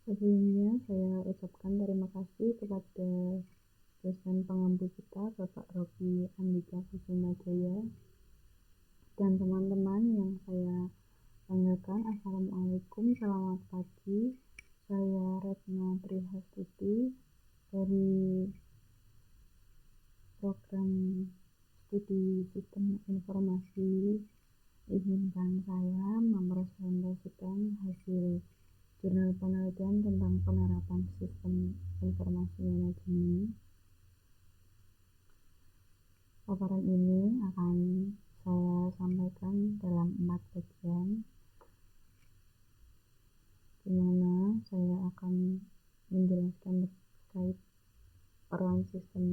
Sebelumnya saya ucapkan terima kasih kepada dosen pengampu kita, Bapak Robi Andika Kusumajaya, dan teman-teman yang saya banggakan. Assalamualaikum, selamat pagi. Saya Retna Trihastuti dari program studi sistem informasi. Izinkan saya mempresentasikan hasil jurnal penelitian tentang penerapan sistem informasi manajemen. Paparan ini akan saya sampaikan dalam 4 bagian, di mana saya akan menjelaskan terkait peran sistem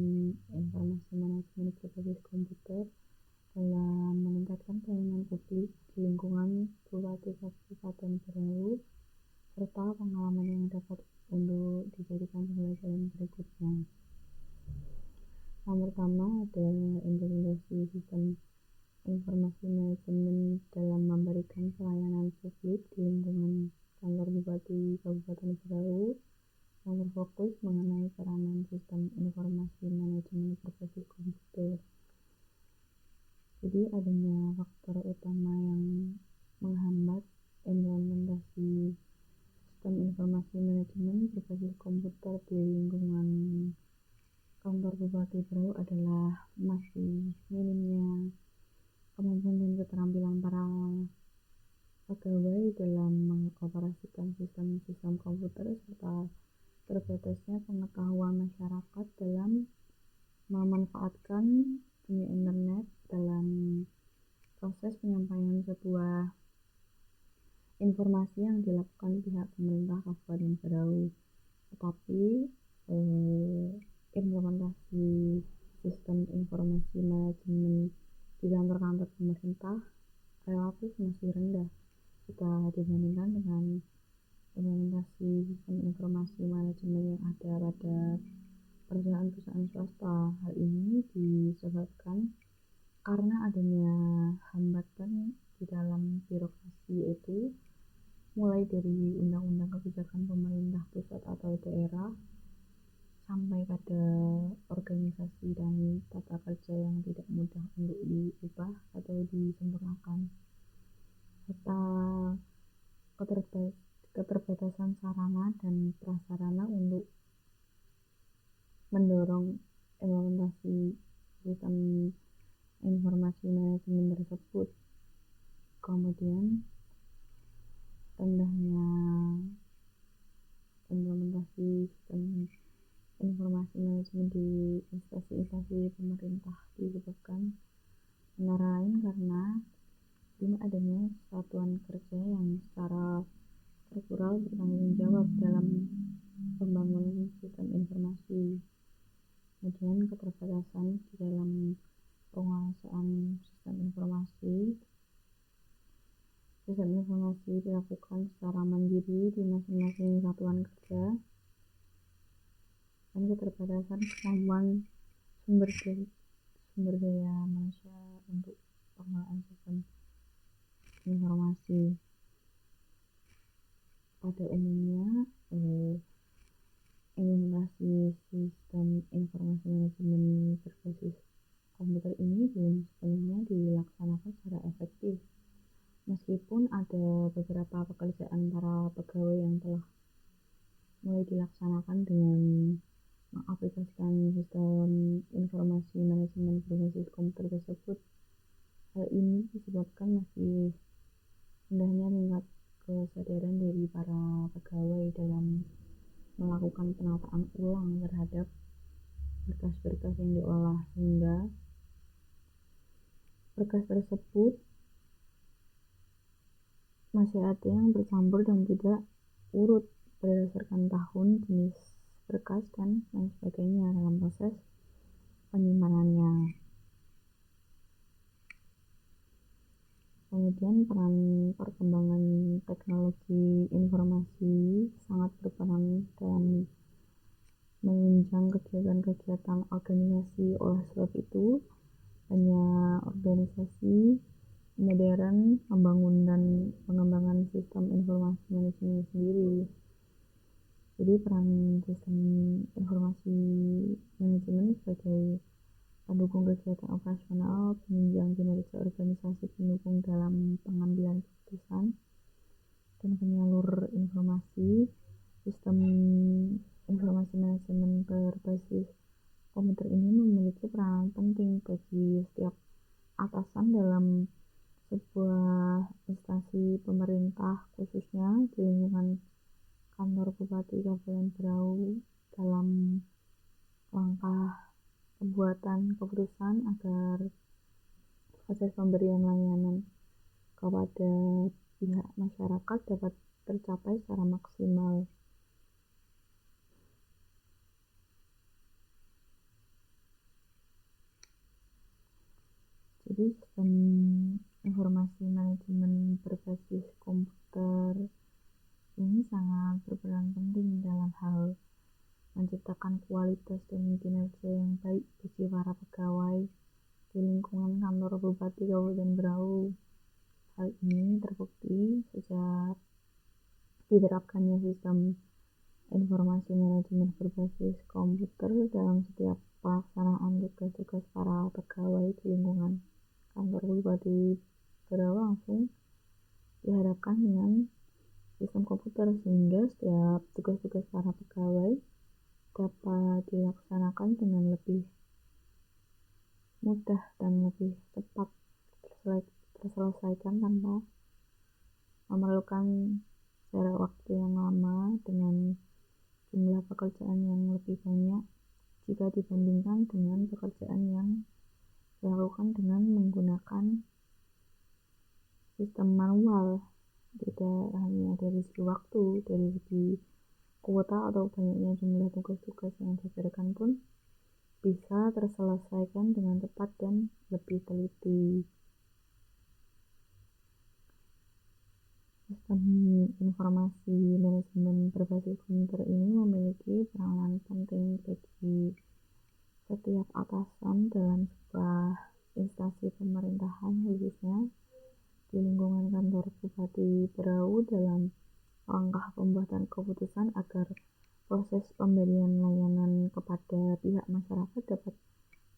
informasi manajemen berbasis komputer dalam meningkatkan pelayanan publik di lingkungan Kabupaten Berau, serta pengalaman yang dapat untuk dijadikan pembelajaran berikutnya. Yang pertama ada implementasi sistem informasi manajemen dalam memberikan pelayanan publik di lingkungan kantor Bupati Kabupaten Berau, yang berfokus mengenai peranan sistem informasi manajemen berbasis komputer. Jadi adanya faktor utama yang menghambat implementasi sistem informasi manajemen berbasis komputer di lingkungan kantor Bupati Berau adalah masih minimnya kemampuan dan keterampilan para pegawai dalam mengoperasikan sistem-sistem komputer, serta terbatasnya pengetahuan masyarakat dalam memanfaatkan dunia internet dalam proses penyampaian sebuah informasi yang dilakukan pihak pemerintah Kabupaten Berau. Tetapi implementasi sistem informasi manajemen di kantor-kantor pemerintah relatif masih rendah jika dibandingkan dengan implementasi sistem informasi manajemen yang ada pada perusahaan-perusahaan swasta. Hal ini disebabkan karena adanya hambatan di dalam birokrasi, yaitu mulai dari undang-undang kebijakan pemerintah pusat atau daerah sampai pada organisasi dan tata kerja yang tidak mudah untuk diubah atau disempurnakan, serta keterbatasan sarana dan prasarana untuk mendorong implementasi sistem informasi manajemen tersebut. Kemudian rendahnya implementasi sistem informasi manajemen di instansi-instansi pemerintah disebabkan antara lain karena belum adanya satuan kerja yang secara struktural bertanggung jawab dalam pembangunan sistem informasi. Kemudian keterbatasan di dalam penguasaan sistem informasi. Sistem informasi dilakukan secara mandiri di masing-masing satuan kerja, dan keterbatasan kemampuan sumber daya manusia untuk pengelolaan sistem informasi. Pada umumnya, implementasi sistem informasi manajemen berbasis komputer ini belum sepenuhnya dilaksanakan secara efektif, meskipun ada beberapa pekerjaan para pegawai yang telah mulai dilaksanakan dengan mengaplikasikan sistem informasi manajemen berbasis komputer tersebut. Hal ini disebabkan masih rendahnya tingkat kesadaran dari para pegawai dalam melakukan penataan ulang terhadap berkas-berkas yang diolah, sehingga berkas tersebut masih ada yang bercampur dan tidak urut berdasarkan tahun, jenis berkas, dan lain sebagainya dalam proses penyimpanannya. Kemudian peran perkembangan teknologi informasi sangat berperan dalam menunjang kegiatan-kegiatan organisasi. Oleh sebab itu, banyak organisasi modern membangun dan pengembangan sistem informasi manajemen sendiri. Jadi peran sistem informasi manajemen sebagai pendukung kegiatan operasional, penunjang kinerja organisasi, pendukung dalam pengambilan keputusan, dan penyalur informasi. Sistem informasi manajemen berbasis komputer ini memiliki peranan penting bagi setiap atasan dalam sebuah instansi pemerintah, khususnya di lingkungan kantor Bupati Kabupaten Berau, dalam langkah pembuatan keputusan agar proses pemberian layanan kepada pihak masyarakat dapat tercapai secara maksimal. Jadi sistem informasi manajemen berbasis komputer ini sangat berperan penting dalam hal menciptakan kualitas dan kinerja yang baik bagi para pegawai di lingkungan kantor Bupati Kabupaten Berau. Hal ini terbukti sejak diterapkannya sistem informasi manajemen berbasis komputer dalam setiap pelaksanaan tugas-tugas para pegawai di lingkungan kantor Bupati Berau langsung dihadapkan dengan sistem komputer, sehingga setiap tugas-tugas para pegawai dapat dilaksanakan dengan lebih mudah dan lebih cepat terselesaikan tanpa memerlukan jarak waktu yang lama dengan jumlah pekerjaan yang lebih banyak jika dibandingkan dengan pekerjaan yang dilakukan dengan menggunakan sistem manual. Tidak hanya dari segi waktu, dari segi kuota atau banyaknya jumlah tugas-tugas yang diberikan pun bisa terselesaikan dengan cepat dan lebih teliti. Sistem informasi manajemen berbasis komputer ini memiliki peranan penting bagi setiap atasan dalam sebuah instansi pemerintahan, khususnya di lingkungan kantor Bupati Berau, dalam langkah pembuatan keputusan agar proses pemberian layanan kepada pihak masyarakat dapat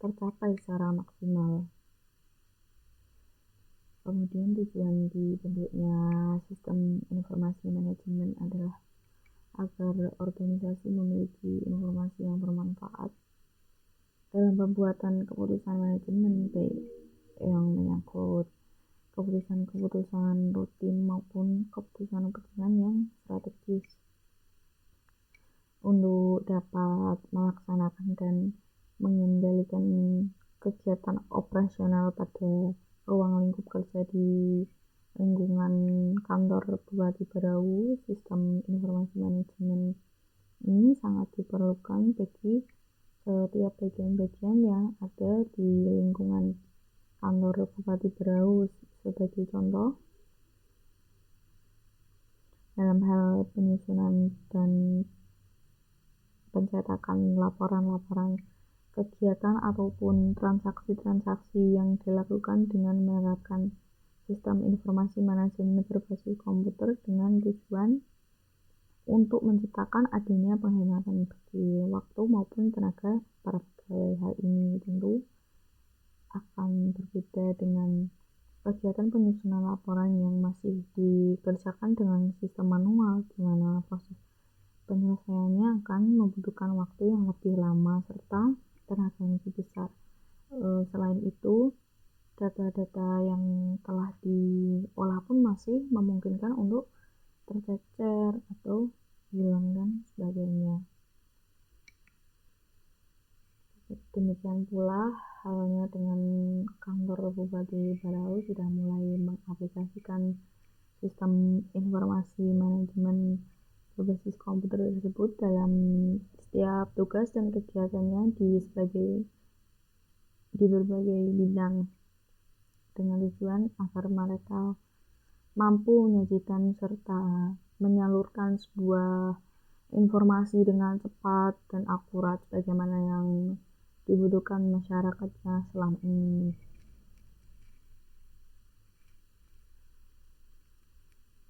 tercapai secara maksimal. Kemudian tujuan dibentuknya sistem informasi manajemen adalah agar organisasi memiliki informasi yang bermanfaat dalam pembuatan keputusan manajemen, baik yang menyangkut keputusan-keputusan rutin maupun keputusan-keputusan yang strategis. Untuk dapat melaksanakan dan mengendalikan kegiatan operasional pada ruang lingkup kerja di lingkungan kantor Bupati Berau, sistem informasi manajemen ini sangat diperlukan bagi setiap bagian-bagian yang ada di lingkungan kantor Bupati Berau. Sebagai contoh, dalam hal penyusunan dan pencetakan laporan-laporan kegiatan ataupun transaksi-transaksi yang dilakukan dengan menerapkan sistem informasi manajemen berbasis komputer dengan tujuan untuk menciptakan adanya penghematan bagi waktu maupun tenaga para pegawai. Hal ini tentu akan berbeda dengan kegiatan penyusunan laporan yang masih dikerjakan dengan sistem manual, di mana proses penyelesaiannya akan membutuhkan waktu yang lebih lama serta tenaga yang lebih besar. Selain itu, data-data yang telah diolah pun masih memungkinkan untuk tercecer atau hilang dan sebagainya. Demikian pula halnya dengan kantor Bupati Berau sudah mulai mengaplikasikan sistem informasi manajemen berbasis komputer tersebut dalam setiap tugas dan kegiatannya di berbagai bidang, dengan tujuan agar mereka mampu menyajikan serta menyalurkan sebuah informasi dengan cepat dan akurat sebagaimana yang dibutuhkan masyarakatnya selama ini.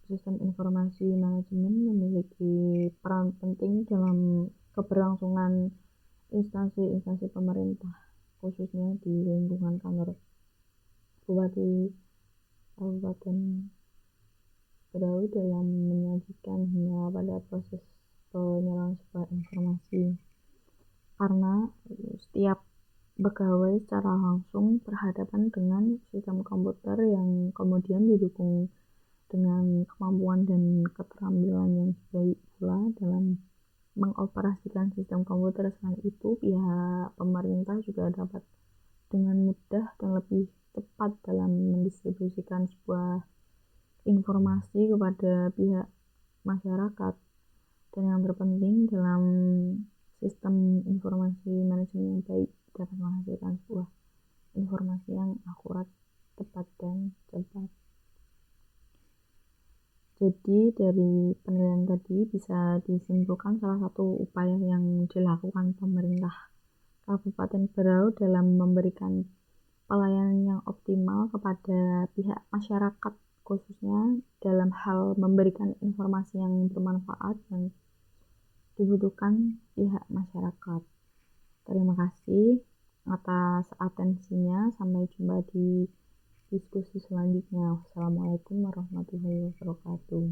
sistem informasi manajemen memiliki peran penting dalam keberlangsungan instansi-instansi pemerintah, khususnya di lingkungan kantor Bupati Kabupaten Berau dalam menyajikan hingga pada proses penyerahan sebuah informasi. Karena setiap pegawai secara langsung berhadapan dengan sistem komputer yang kemudian didukung dengan kemampuan dan keterampilan yang baik pula dalam mengoperasikan sistem komputer. Selain itu, pihak pemerintah juga dapat dengan mudah dan lebih cepat dalam mendistribusikan sebuah informasi kepada pihak masyarakat. Dan yang terpenting, dalam sistem informasi manajemen yang baik dapat menghasilkan sebuah informasi yang akurat, tepat, dan cepat. Jadi dari penilaian tadi bisa disimpulkan salah satu upaya yang dilakukan pemerintah Kabupaten Berau dalam memberikan pelayanan yang optimal kepada pihak masyarakat, khususnya dalam hal memberikan informasi yang bermanfaat yang dibutuhkan pihak masyarakat. Terima kasih atas atensinya. Sampai jumpa di diskusi selanjutnya. Wassalamualaikum warahmatullahi wabarakatuh.